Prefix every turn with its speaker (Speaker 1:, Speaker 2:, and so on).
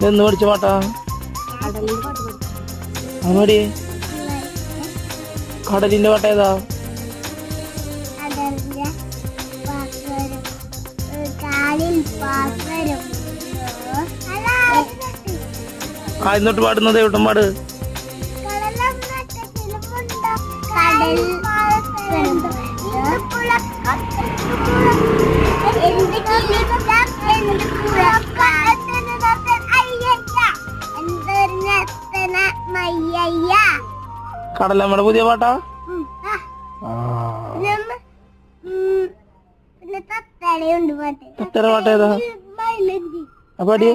Speaker 1: എന്ന് പഠിച്ച പാട്ടാ? അമ്മടി കടലിന്റെ പാട്ട ഏതാ? ഇന്നോട്ട് പാടുന്നത് എവിടം പാട്? കടലമ്മയുടെ പുതിയ പാട്ടാ? തത്തര പാട്ട് ഏതാ? പാടിയ